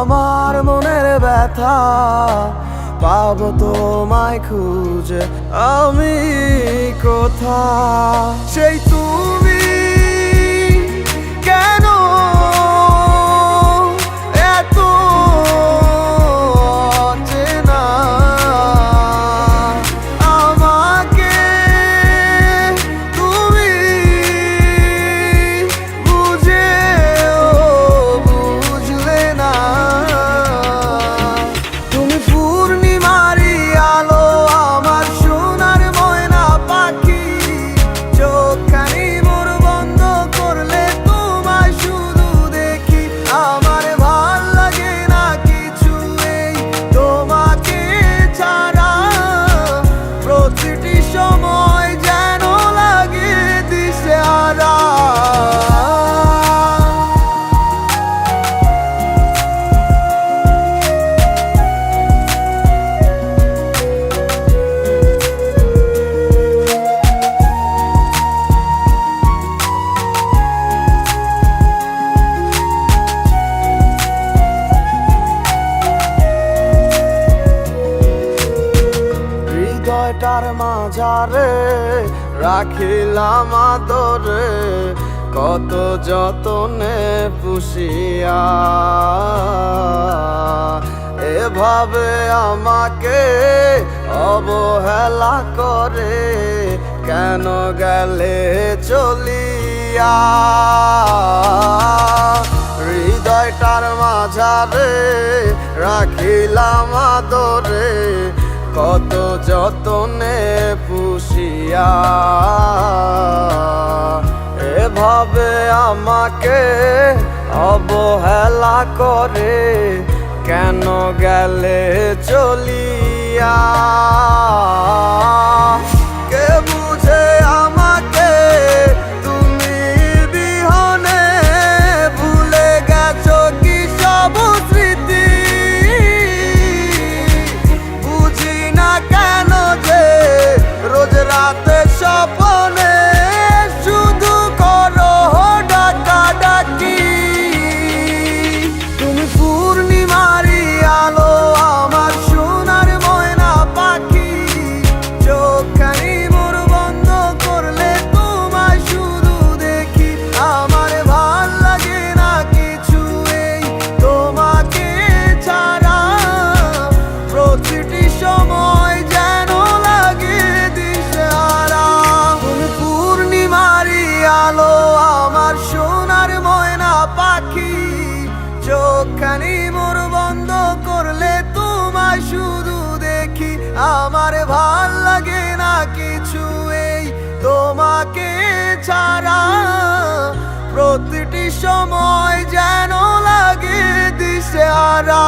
আমার মনের ব্যথা পাবো তোমায় খুঁজে আমি কোথা সেই তুমি কেন এত অচেনা আমাকে তুমি বুঝলে না তুমি পূর্ণিমারি আলো আমার সোনার ময়না পাখি চোখখানি মোর বন্ধ করলে তোমায় শুধু দেখি আমার ভাল লাগে না কিছু এই তোমাকে ছাড়া প্রতিটি সময় যেন লাগে দিশেহারা হৃদয়টার মাঝারে রাখিলাম আদরে কত যতনে পুষিয়া এভাবে আমাকে অবহেলা করে কেন গেলে চলিয়া হৃদয়টার মাঝারে রাখিলাম আদরে কত যতনে পুষিয়া এভাবে আমাকে অবহেলা করে কেন গেলে চলিয়া কে বুঝে আমাকে তুমি বিহনে ভুলে গেছো কি সব স্মৃতি বুঝি না কেন যে রোজ রাতে স্বপ্নে শুধু করো ডাকাডাকি তুমি পূর্ণিমারি আলো আমার সোনার ময়না পাখি চোখখানি মোর বন্ধ করলে তোমায় শুধু দেখি আমার ভাল লাগে না কিছু এই তোমাকে ছাড়া প্রতিটি সময় যেন লাগে দিশেহারা তুমি পূর্ণিমারি আলো আমার সোনার ময়না পাখি চোখখানি মোর বন্ধ করলে তোমায় শুধু দেখি আমার ভাল লাগে না কিছু এই তোমাকে ছাড়া প্রতিটি সময় যেন লাগে দিশেহারা